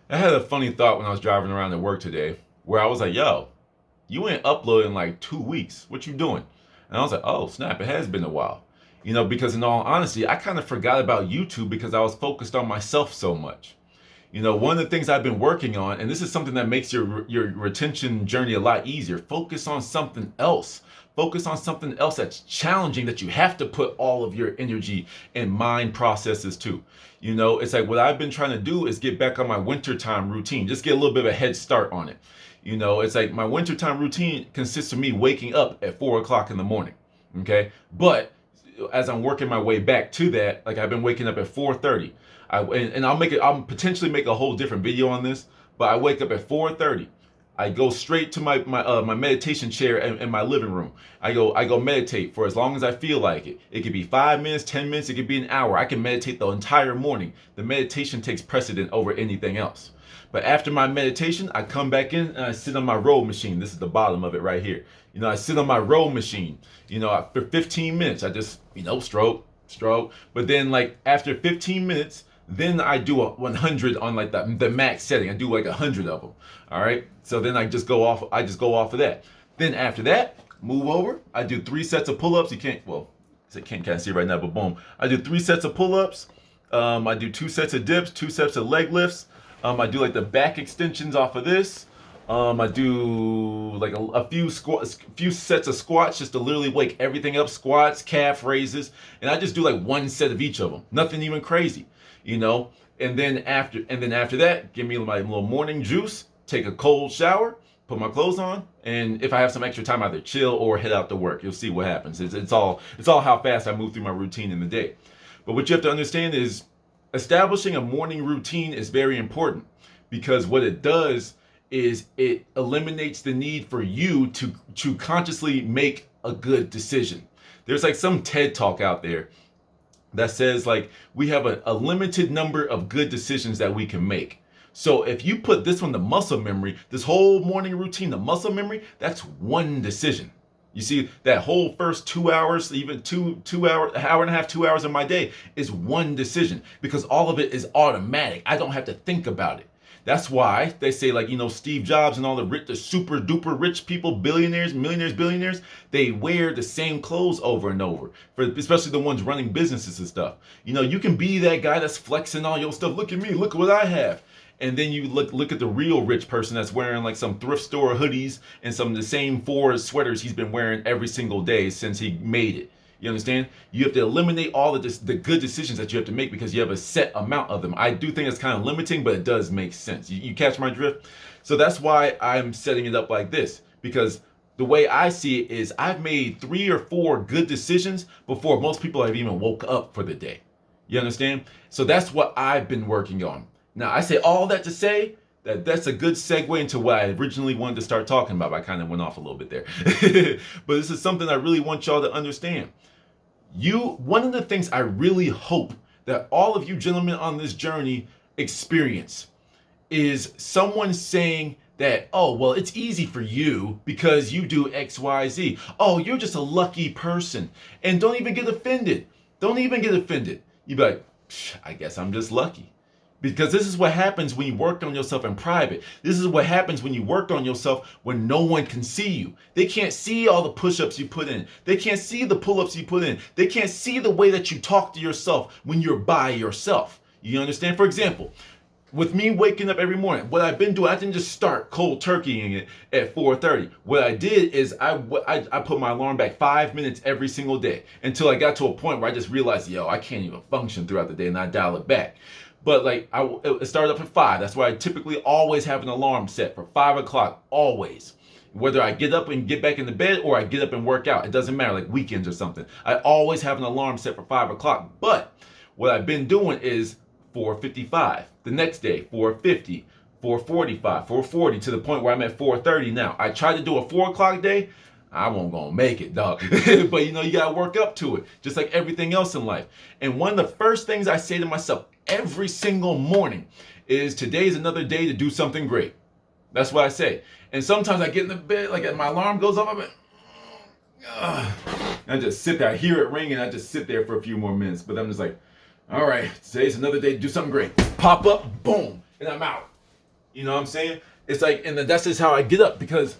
I had a funny thought when I was driving around to work today where I was like, yo, you ain't uploading like 2 weeks. What you doing? And I was like, oh, snap, it has been a while. Because in all honesty, I kind of forgot about YouTube because I was focused on myself so much. One of the things I've been working on, and this is something that makes your retention journey a lot easier. Focus on something else. Focus on something else that's challenging that you have to put all of your energy and mind processes to. It's like what I've been trying to do is get back on my wintertime routine. Just get a little bit of a head start on it. It's like my wintertime routine consists of me waking up at 4 o'clock in the morning. Okay. But as I'm working my way back to that, like I've been waking up at 4:30. I'll potentially make a whole different video on this, but I wake up at 4:30. I go straight to my meditation chair in my living room. I go meditate for as long as I feel like it. It could be 5 minutes, 10 minutes, it could be an hour. I can meditate the entire morning. The meditation takes precedent over anything else. But after my meditation, I come back in and I sit on my row machine. This is the bottom of it right here. I sit on my row machine. For 15 minutes, I just stroke. But then like after 15 minutes, then I do a 100 on like the max setting. I do like 100 of them. All right. So then I just go off of that. Then after that, move over. I do 3 sets of pull-ups. You can't see right now, but boom. I do 3 sets of pull-ups. I do 2 sets of dips, 2 sets of leg lifts. I do like the back extensions off of this. I do like a few sets of squats just to literally wake everything up. Squats, calf raises, and I just do like 1 set of each of them. Nothing even crazy. And then after that, give me my little morning juice, take a cold shower, put my clothes on, and if I have some extra time, either chill or head out to work. You'll see what happens. It's all how fast I move through my routine in the day. But what you have to understand is establishing a morning routine is very important, because what it does is it eliminates the need for you to consciously make a good decision. There's like some TED talk out there that says like we have a limited number of good decisions that we can make. So if you put this one, the muscle memory, this whole morning routine, the muscle memory, that's one decision. You see, that whole first 2 hours, even two hour, hour and a half, 2 hours of my day is one decision, because all of it is automatic. I don't have to think about it. That's why they say, like, Steve Jobs and all the super duper rich people, billionaires, millionaires, billionaires, they wear the same clothes over and over, especially the ones running businesses and stuff. You can be that guy that's flexing all your stuff. Look at me, look what I have. And then you look at the real rich person that's wearing like some thrift store hoodies and some of the same 4 sweaters he's been wearing every single day since he made it. You understand? You have to eliminate all of the good decisions that you have to make, because you have a set amount of them. I do think it's kind of limiting, but it does make sense. You catch my drift? So that's why I'm setting it up like this, because the way I see it is I've made 3 or 4 good decisions before most people have even woke up for the day. You understand? So that's what I've been working on. Now, I say all that to say that's a good segue into what I originally wanted to start talking about. I kind of went off a little bit there. But this is something I really want y'all to understand. One of the things I really hope that all of you gentlemen on this journey experience is someone saying that, oh, well, it's easy for you because you do X, Y, Z. Oh, you're just a lucky person. And don't even get offended. Don't even get offended. You be like, I guess I'm just lucky. Because this is what happens when you work on yourself in private. This is what happens when you work on yourself when no one can see you. They can't see all the push-ups you put in. They can't see the pull-ups you put in. They can't see the way that you talk to yourself when you're by yourself. You understand? For example, with me waking up every morning, what I've been doing, I didn't just start cold turkeying it at 4:30. What I did is I put my alarm back 5 minutes every single day until I got to a point where I just realized, I can't even function throughout the day, and I dial it back. But like it started up at 5. That's why I typically always have an alarm set for 5 o'clock, always. Whether I get up and get back into bed or I get up and work out, it doesn't matter, like weekends or something. I always have an alarm set for 5 o'clock. But what I've been doing is 4:55. The next day, 4:50, 4:45, 4:40, to the point where I'm at 4:30 now. I tried to do a 4 o'clock day. I won't gonna make it, dog. But you gotta work up to it, just like everything else in life. And one of the first things I say to myself every single morning is, today's another day to do something great. That's what I say. And sometimes I get in the bed, like my alarm goes off, I'm like, I just sit there, I hear it ring, and I just sit there for a few more minutes. But I'm just like, all right, today's another day to do something great. Pop up, boom, and I'm out. You know what I'm saying? It's like, and that's just how I get up, because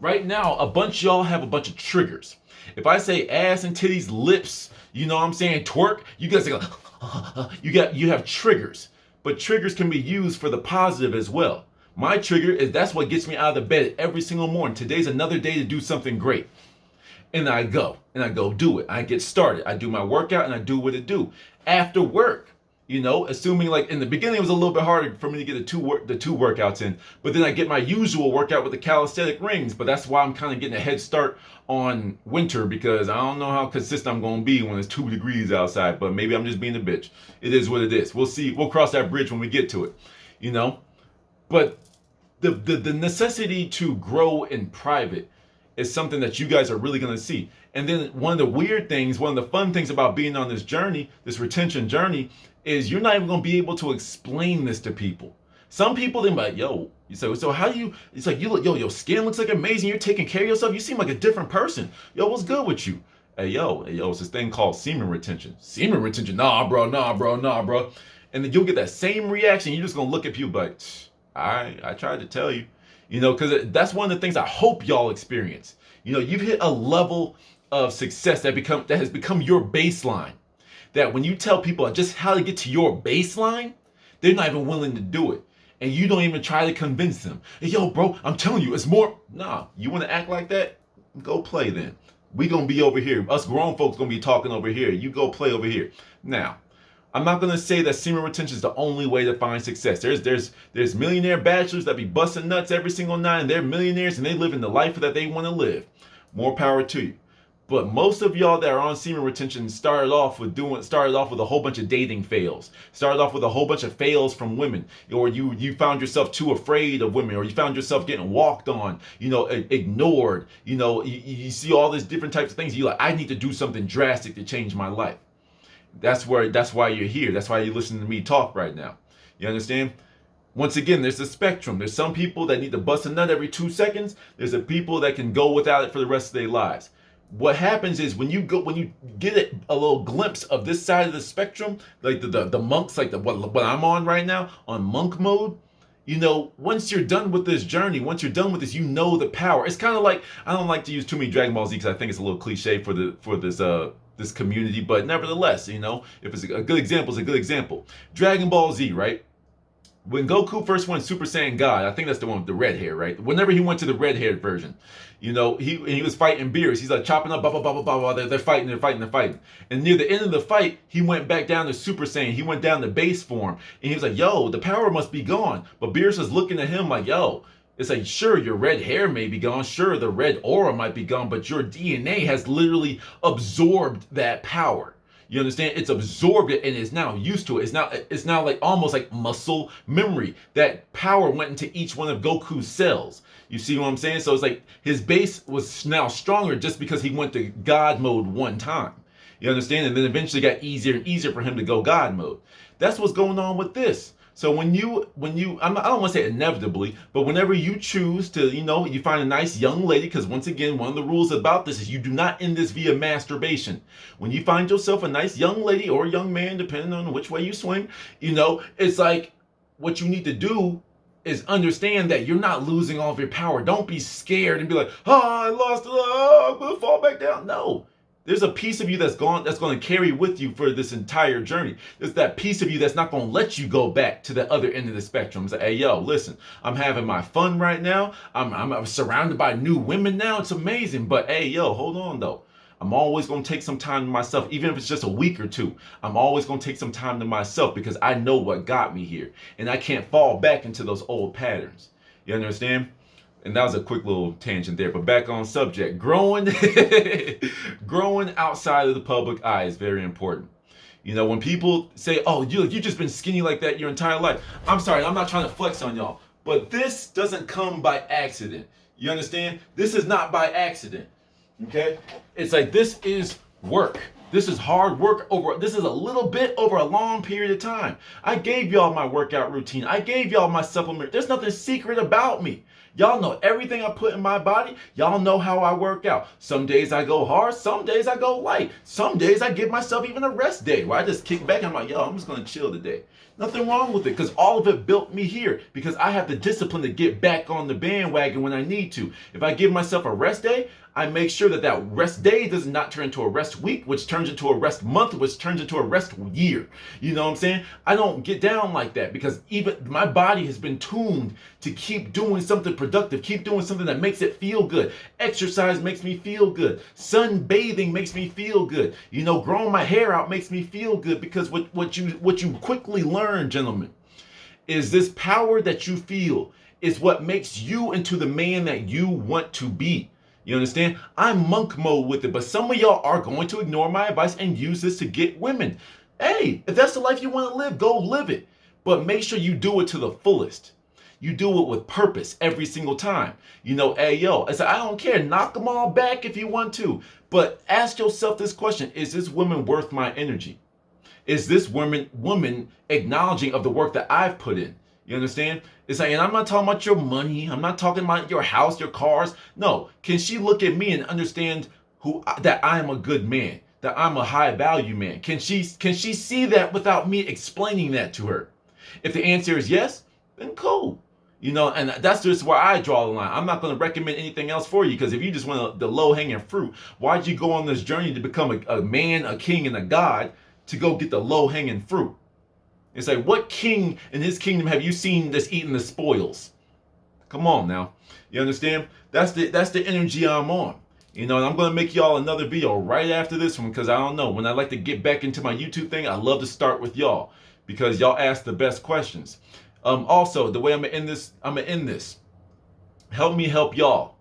right now, a bunch of y'all have a bunch of triggers. If I say ass and titties, lips, you know what I'm saying, twerk, you guys go, you have triggers. But triggers can be used for the positive as well. My trigger is that's what gets me out of the bed every single morning. Today's another day to do something great. And I go do it. I get started. I do my workout and I do what it do. After work, you know, assuming like in the beginning it was a little bit harder for me to get the two workouts in, but then I get my usual workout with the calisthenic rings. But that's why I'm kind of getting a head start on winter, because I don't know how consistent I'm going to be when it's 2 degrees outside, but maybe I'm just being a bitch. It is what it is. We'll see. We'll cross that bridge when we get to it, you know. But the necessity to grow in private is something that you guys are really going to see. And then one of the weird things, one of the fun things about being on this journey, this retention journey, is you're not even going to be able to explain this to people. Some people, they're like, yo, so how do you, it's like, you look, yo, your skin looks like amazing. You're taking care of yourself. You seem like a different person. Yo, what's good with you? Hey, yo, it's this thing called semen retention. Semen retention? Nah, bro. And then you'll get that same reaction. You're just going to look at people like, I tried to tell you. You know, because that's one of the things I hope y'all experience. You know, you've hit a level of success that has become your baseline. That when you tell people just how to get to your baseline, they're not even willing to do it. And you don't even try to convince them. Hey, yo, bro, I'm telling you, it's more. Nah, you want to act like that? Go play then. We going to be over here. Us grown folks going to be talking over here. You go play over here. Now, I'm not going to say that semen retention is the only way to find success. There's millionaire bachelors that be busting nuts every single night, and they're millionaires and they live in the life that they want to live. More power to you. But most of y'all that are on semen retention started off with a whole bunch of dating fails. Started off with a whole bunch of fails from women, or you found yourself too afraid of women, or you found yourself getting walked on, you know, ignored. You know, you see all these different types of things. You're like, I need to do something drastic to change my life. That's why you're here. That's why you're listening to me talk right now. You understand? Once again, there's a spectrum. There's some people that need to bust a nut every 2 seconds. There's the people that can go without it for the rest of their lives. What happens is when you get a little glimpse of this side of the spectrum, like the monks, like what I'm on right now, on monk mode, you know, once you're done with this journey, once you're done with this, you know the power. It's kind of like, I don't like to use too many Dragon Ball Z because I think it's a little cliche for this community, but nevertheless, you know, if it's a good example, it's a good example. Dragon Ball Z, right? When Goku first went Super Saiyan God, I think that's the one with the red hair, right? Whenever he went to the red-haired version, you know, he was fighting Beerus. He's like chopping up, blah, blah, blah, blah, blah, blah. They're fighting. And near the end of the fight, he went back down to Super Saiyan. He went down to base form. And he was like, yo, the power must be gone. But Beerus is looking at him like, yo, it's like, sure, your red hair may be gone. Sure, the red aura might be gone. But your DNA has literally absorbed that power. You understand? It's absorbed it and is now used to it. It's now like almost like muscle memory. That power went into each one of Goku's cells. You see what I'm saying? So it's like his base was now stronger just because he went to God mode one time. You understand? And then eventually got easier and easier for him to go God mode. That's what's going on with this. So when you I don't want to say inevitably, but whenever you choose to, you know, you find a nice young lady, because once again, one of the rules about this is you do not end this via masturbation. When you find yourself a nice young lady or young man, depending on which way you swing, you know, it's like what you need to do is understand that you're not losing all of your power. Don't be scared and be like, oh, I lost it, oh, I'm gonna fall back down. No. There's a piece of you that's going to carry with you for this entire journey. There's that piece of you that's not going to let you go back to the other end of the spectrum. It's like, hey, yo, listen, I'm having my fun right now. I'm surrounded by new women now. It's amazing. But hey, yo, hold on though. I'm always going to take some time to myself, even if it's just a week or two. I'm always going to take some time to myself because I know what got me here. And I can't fall back into those old patterns. You understand? And that was a quick little tangent there, but back on subject. Growing outside of the public eye is very important. You know, when people say, oh, you just been skinny like that your entire life. I'm sorry, I'm not trying to flex on y'all, but this doesn't come by accident. You understand? This is not by accident, okay? It's like this is work. This is hard work this is a little bit over a long period of time. I gave y'all my workout routine. I gave y'all my supplement. There's nothing secret about me. Y'all know everything I put in my body. Y'all know how I work out. Some days I go hard. Some days I go light. Some days I give myself even a rest day where I just kick back and I'm like, yo, I'm just going to chill today. Nothing wrong with it because all of it built me here because I have the discipline to get back on the bandwagon when I need to. If I give myself a rest day, I make sure that that rest day does not turn into a rest week, which turns into a rest month, which turns into a rest year. You know what I'm saying? I don't get down like that because even my body has been tuned to keep doing something productive, keep doing something that makes it feel good. Exercise makes me feel good. Sunbathing makes me feel good. You know, growing my hair out makes me feel good because what you quickly learn, gentlemen, is this power that you feel is what makes you into the man that you want to be. You understand? I'm monk mode with it, but some of y'all are going to ignore my advice and use this to get women. Hey, if that's the life you want to live, go live it. But make sure you do it to the fullest. You do it with purpose every single time. You know, hey, yo, I said, I don't care. Knock them all back if you want to. But ask yourself this question. Is this woman worth my energy? Is this woman acknowledging of the work that I've put in? You understand? It's like, and I'm not talking about your money. I'm not talking about your house, your cars. No. Can she look at me and understand that I am a good man, that I'm a high value man? Can she see that without me explaining that to her? If the answer is yes, then cool. You know, and that's just where I draw the line. I'm not going to recommend anything else for you because if you just want the low hanging fruit, why'd you go on this journey to become a man, a king, and a god to go get the low hanging fruit? It's like, what king in his kingdom have you seen that's eating the spoils? Come on now. You understand? That's the energy I'm on. You know, and I'm going to make y'all another video right after this one because I don't know. When I like to get back into my YouTube thing, I love to start with y'all because y'all ask the best questions. Also, the way I'm going to end this. Help me help y'all.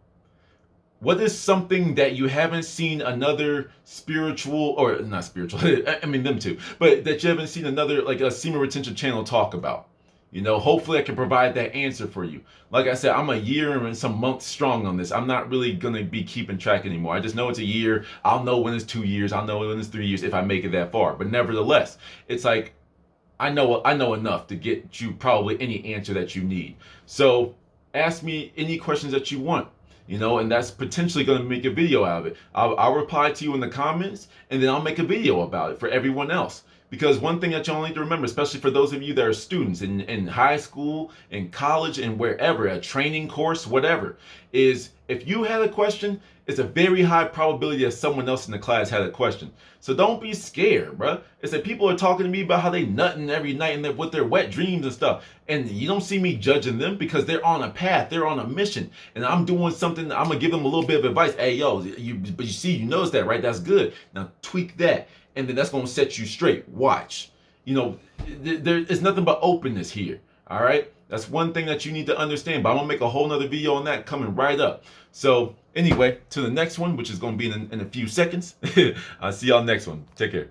What is something that you haven't seen another spiritual, or not spiritual, I mean them too, but that you haven't seen another, like a semen retention channel talk about? You know, hopefully I can provide that answer for you. Like I said, I'm a year and some months strong on this. I'm not really going to be keeping track anymore. I just know it's a year. I'll know when it's 2 years. I'll know when it's 3 years if I make it that far. But nevertheless, it's like, I know enough to get you probably any answer that you need. So ask me any questions that you want. You know, and that's potentially going to make a video out of it. I'll reply to you in the comments, and then I'll make a video about it for everyone else. Because one thing that y'all need to remember, especially for those of you that are students in high school, in college, and wherever, a training course, whatever, is if you had a question, it's a very high probability that someone else in the class had a question. So don't be scared, bro. It's that people are talking to me about how they nutting every night and with their wet dreams and stuff. And you don't see me judging them because they're on a path, they're on a mission. And I'm doing something, I'm gonna give them a little bit of advice. Hey, yo, but you see, you notice that, right? That's good. Now tweak that. And then that's gonna set you straight. Watch. You know, there's nothing but openness here. All right. That's one thing that you need to understand, but I'm gonna make a whole nother video on that coming right up. So anyway, to the next one, which is gonna be in a few seconds. I'll see y'all next one. Take care.